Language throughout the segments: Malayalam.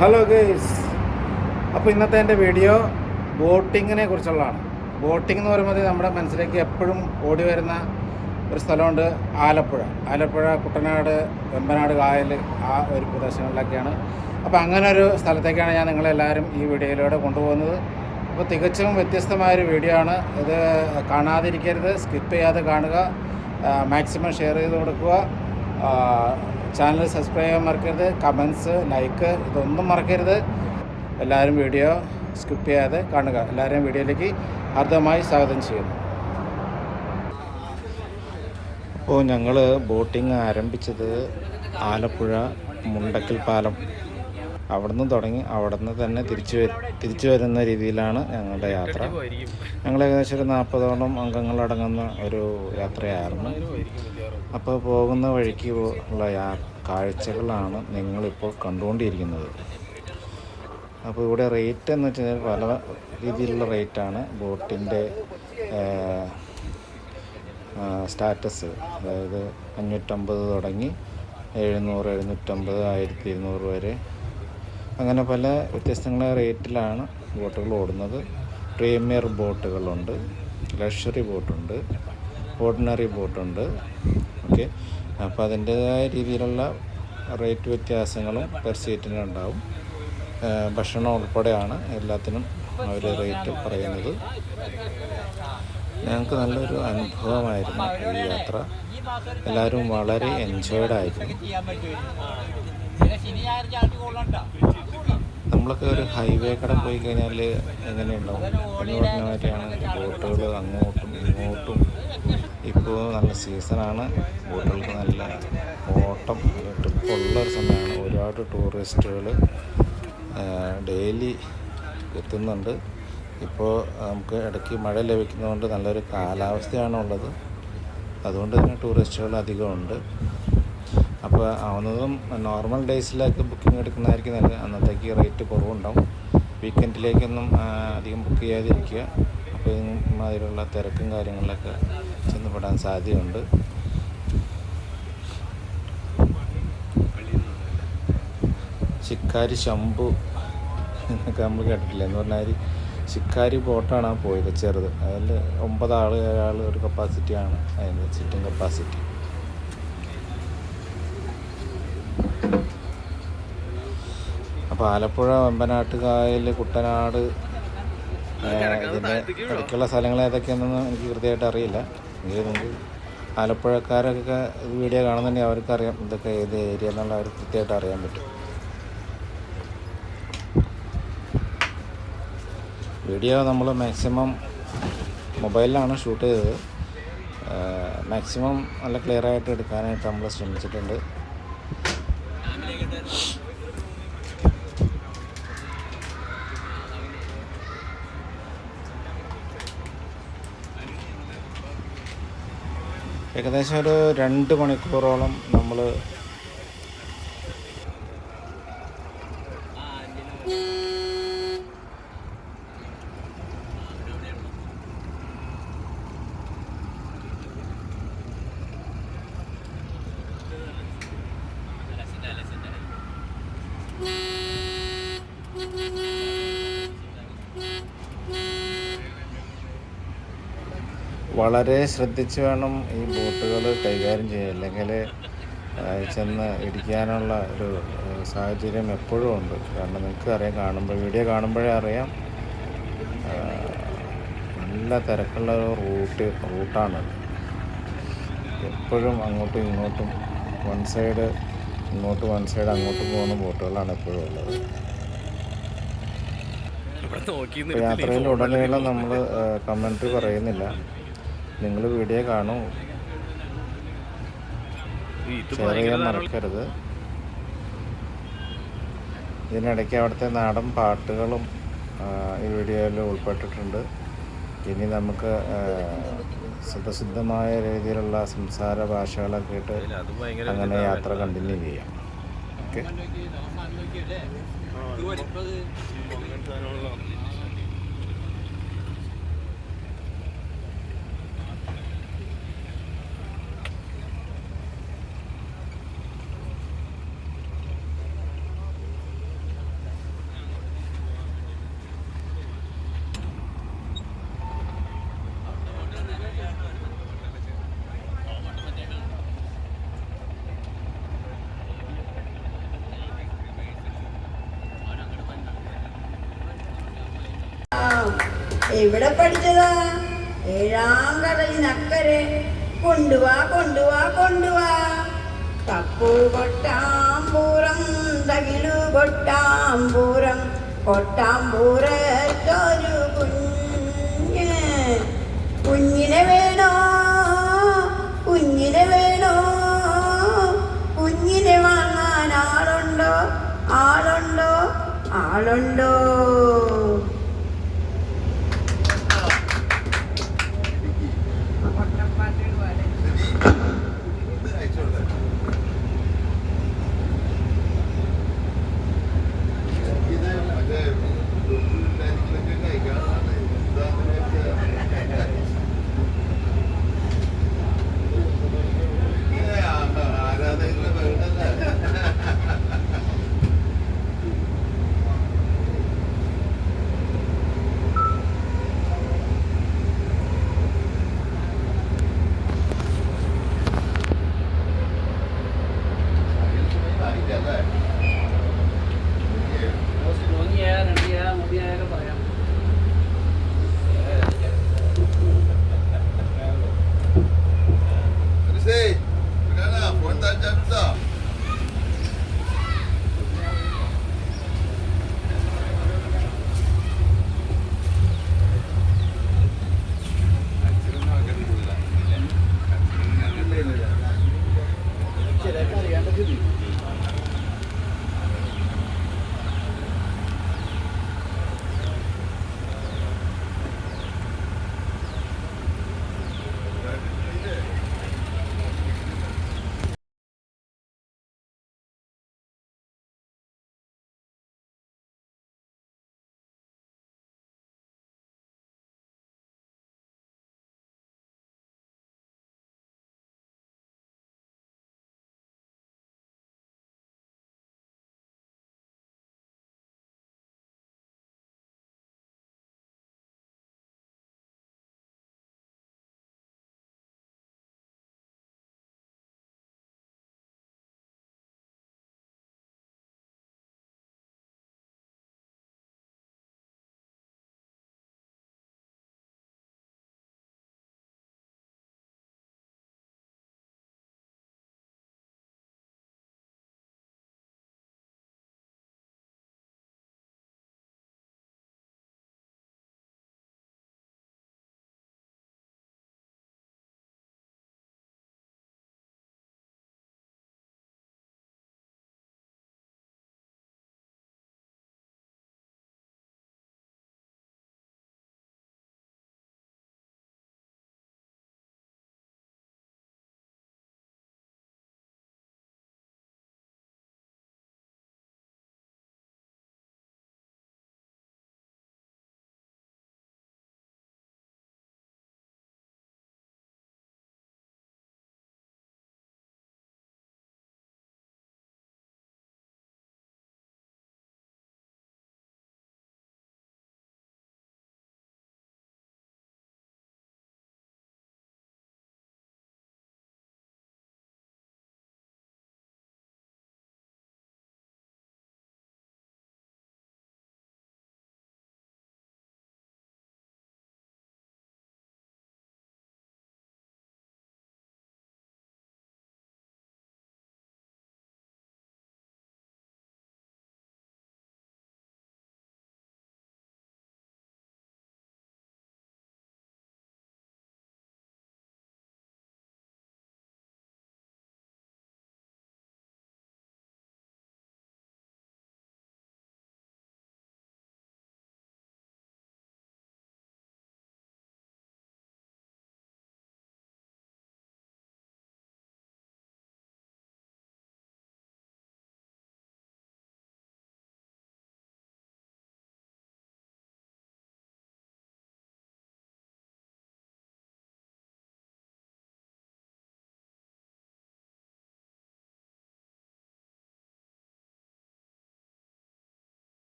ഹലോ ഗേയ്സ്, അപ്പോൾ ഇന്നത്തെ എൻ്റെ വീഡിയോ ബോട്ടിങ്ങിനെ കുറിച്ചുള്ളതാണ്. ബോട്ടിംഗ് എന്ന് പറയുമ്പോൾ നമ്മുടെ മനസ്സിലേക്ക് എപ്പോഴും ഓടി വരുന്ന ഒരു സ്ഥലമുണ്ട്, ആലപ്പുഴ, കുട്ടനാട്, വെമ്പനാട് കായൽ, ആ ഒരു പ്രദേശങ്ങളിലൊക്കെയാണ്. അപ്പോൾ അങ്ങനെ ഒരു സ്ഥലത്തേക്കാണ് ഞാൻ നിങ്ങളെല്ലാവരും ഈ വീഡിയോയിലൂടെ കൊണ്ടുപോകുന്നത്. അപ്പോൾ തികച്ചും വ്യത്യസ്തമായൊരു വീഡിയോ ആണ് ഇത്. കാണാതിരിക്കരുത്, സ്കിപ്പ് ചെയ്യാതെ കാണുക, മാക്സിമം ഷെയർ ചെയ്ത് കൊടുക്കുക. ചാനൽ സബ്സ്ക്രൈബ് ചെയ്യാൻ മറക്കരുത്, കമൻസ്, ലൈക്ക് ഇതൊന്നും മറക്കരുത്. എല്ലാവരും വീഡിയോ സ്കിപ്പ് ചെയ്യാതെ കാണുക. എല്ലാവരെയും വീഡിയോയിലേക്ക് ഹാർദവമായി സ്വാഗതം ചെയ്യുന്നു. അപ്പോൾ ഞങ്ങൾ ബോട്ടിങ് ആരംഭിച്ചത് ആലപ്പുഴ മുണ്ടക്കൽ പാലം, അവിടെ നിന്ന് തുടങ്ങി അവിടെ നിന്ന് തന്നെ തിരിച്ചു വരുന്ന രീതിയിലാണ് ഞങ്ങളുടെ യാത്ര. ഞങ്ങൾ ഏകദേശം ഒരു 40ഓളം അംഗങ്ങളടങ്ങുന്ന ഒരു യാത്രയായിരുന്നു. അപ്പോൾ പോകുന്ന വഴിക്ക് ഉള്ള കാഴ്ചകളാണ് നിങ്ങളിപ്പോൾ കണ്ടുകൊണ്ടിരിക്കുന്നത്. അപ്പോൾ ഇവിടെ റേറ്റ് എന്ന് വെച്ച് കഴിഞ്ഞാൽ പല രീതിയിലുള്ള റേറ്റാണ്. ബോട്ടിൻ്റെ സ്റ്റാറ്റസ്, അതായത് 550 തുടങ്ങി 700, 750, 1200 വരെ, അങ്ങനെ പല വ്യത്യസ്തങ്ങളായ റേറ്റിലാണ് ബോട്ടുകൾ ഓടുന്നത്. പ്രീമിയർ ബോട്ടുകളുണ്ട്, ലക്ഷറി ബോട്ടുണ്ട്, ഓർഡിനറി ബോട്ടുണ്ട്. ഓക്കെ, അപ്പോൾ അതിൻ്റേതായ രീതിയിലുള്ള റേറ്റ് വ്യത്യാസങ്ങളും പെർ സീറ്റിനുണ്ടാവും. ഭക്ഷണം ഉൾപ്പെടെയാണ് എല്ലാത്തിനും അവർ റേറ്റ് പറയുന്നത്. ഞങ്ങൾക്ക് നല്ലൊരു അനുഭവമായിരുന്നു ഈ യാത്ര. എല്ലാവരും വളരെ എൻജോയ്ഡ് ആയിരുന്നു. നമ്മളൊക്കെ ഒരു ഹൈവേ കട പോയി കഴിഞ്ഞാൽ എങ്ങനെയുണ്ടാവും എന്ന് പറഞ്ഞ മാതിരിയാണ് ബോട്ടുകൾ അങ്ങോട്ടും ഇങ്ങോട്ടും. ഇപ്പോൾ നല്ല സീസണാണ്, ബോട്ടുകൾക്ക് നല്ല ഓട്ടം, ട്രിപ്പുള്ളൊരു സമയമാണ്. ഒരുപാട് ടൂറിസ്റ്റുകൾ ഡെയിലി എത്തുന്നുണ്ട്. ഇപ്പോൾ നമുക്ക് ഇടയ്ക്ക് മഴ ലഭിക്കുന്നതുകൊണ്ട് നല്ലൊരു കാലാവസ്ഥയാണ് ഉള്ളത്. അതുകൊണ്ട് തന്നെ ടൂറിസ്റ്റുകൾ അധികമുണ്ട്. അപ്പോൾ ആവുന്നതും നോർമൽ ഡേയ്സിലൊക്കെ ബുക്കിംഗ് എടുക്കുന്നതായിരിക്കും നല്ലത്. അന്നത്തേക്ക് റേറ്റ് കുറവുണ്ടാവും. വീക്കെൻഡിലേക്കൊന്നും അധികം ബുക്ക് ചെയ്യാതിരിക്കുക. അപ്പോൾ ഇമാതിരിയുള്ള തിരക്കും കാര്യങ്ങളിലൊക്കെ ചെന്നപ്പെടാൻ സാധ്യതയുണ്ട്. ശിക്കാരി ശംഭു എന്നൊക്കെ നമ്മൾ കേട്ടിട്ടില്ല. എന്ന് പറഞ്ഞാൽ ശിക്കാരി ബോട്ടാണ് ആ പോയത്, ചെറുത്. അതിൽ 9 ആൾ ഒരു കപ്പാസിറ്റിയാണ് അതിൻ്റെ സിറ്റിംഗ് കപ്പാസിറ്റി. അപ്പോൾ ആലപ്പുഴ, വെമ്പനാട്ട് കായൽ, കുട്ടനാട്, ഇതിൻ്റെ ഇടയ്ക്കുള്ള സ്ഥലങ്ങൾ ഏതൊക്കെയാണെന്ന് എനിക്ക് കൃത്യമായിട്ട് അറിയില്ല. എങ്കിലും നമുക്ക് ആലപ്പുഴക്കാരൊക്കെ വീഡിയോ കാണുന്നുണ്ടെങ്കിൽ അവർക്കറിയാം ഇതൊക്കെ ഏത് ഏരിയ എന്നുള്ള അവർ കൃത്യമായിട്ട് അറിയാൻ പറ്റും. വീഡിയോ നമ്മൾ മാക്സിമം മൊബൈലിലാണ് ഷൂട്ട് ചെയ്തത്. മാക്സിമം നല്ല ക്ലിയർ ആയിട്ട് എടുക്കാനായിട്ട് നമ്മൾ ശ്രമിച്ചിട്ടുണ്ട്. ഏകദേശം ഒരു 2 മണിക്കൂറോളം നമ്മൾ വളരെ ശ്രദ്ധിച്ച് വേണം ഈ ബോട്ടുകൾ കൈകാര്യം ചെയ്യാൻ, അല്ലെങ്കിൽ ചെന്ന് ഇടിക്കാനുള്ള ഒരു സാഹചര്യം എപ്പോഴും ഉണ്ട്. കാരണം നിങ്ങൾക്ക് അറിയാം, വീഡിയോ കാണുമ്പോഴേ അറിയാം, നല്ല തിരക്കുള്ള റൂട്ടാണ്. എപ്പോഴും അങ്ങോട്ടും ഇങ്ങോട്ടും, വൺ സൈഡ് ഇങ്ങോട്ട്, വൺ സൈഡ് അങ്ങോട്ടും പോകുന്ന ബോട്ടുകളാണ് എപ്പോഴും ഉള്ളത്. യാത്രയിലുടനീളം നമ്മൾ കമൻട്രി പറയുന്നില്ല, നിങ്ങൾ വീഡിയോ കാണൂ, ഷെയർ ചെയ്യാൻ മറക്കരുത്. ഇതിനിടയ്ക്ക് അവിടുത്തെ നാടൻ പാട്ടുകളും ഈ വീഡിയോയിൽ ഉൾപ്പെട്ടിട്ടുണ്ട്. ഇനി നമുക്ക് സുപ്രസിദ്ധമായ രീതിയിലുള്ള സംസാര ഭാഷകളൊക്കെ ഇട്ട് അങ്ങനെ യാത്ര കണ്ടിന്യൂ ചെയ്യാം. ഓക്കെ, എവിടെ പഠിച്ചതാ? ഏഴാം കടലിനക്കരെ കൊണ്ടുവാ കൊണ്ടുവാ കൊണ്ടുവാ. തപ്പു കൊട്ടാമ്പൂരം തകിലു കൊട്ടാമ്പൂരം കൊട്ടാമ്പൂരത്തൊരു കുഞ്ഞ്. കുഞ്ഞിനെ വേണോ കുഞ്ഞിനെ വേണോ? കുഞ്ഞിനെ വാങ്ങാൻ ആളുണ്ടോ ആളുണ്ടോ ആളുണ്ടോ?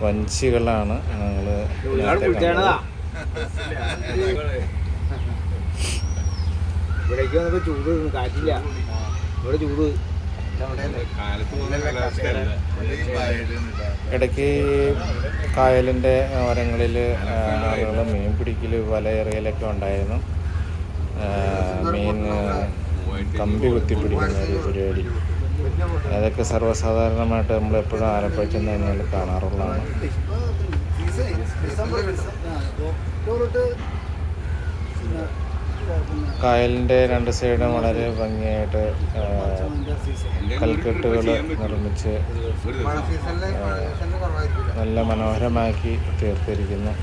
വഞ്ചികളാണ് ഞങ്ങൾ ഇവിടേക്ക് വന്നപ്പോ ചൂട് കാറ്റില്ല, ഇവിടെ ചൂട്. ഇടയ്ക്ക് കായലിൻ്റെ ഓരങ്ങളിൽ ആളുകൾ മീൻ പിടിക്കൽ വലയെറിയലൊക്കെ ഉണ്ടായിരുന്നു. മീൻ കമ്പി കുത്തി പിടിക്കുന്ന ഒരു പരിപാടി, അതൊക്കെ സർവ്വസാധാരണമായിട്ട് നമ്മളെപ്പോഴും ആലപ്പുഴ ചെന്ന് കഴിഞ്ഞാൽ കാണാറുള്ളതാണ്. കായലിൻ്റെ രണ്ട് സൈഡും വളരെ ഭംഗിയായിട്ട് കൽക്കെട്ടുകൾ നിർമ്മിച്ച് നല്ല മനോഹരമാക്കി തീർത്തിരിക്കുന്നു.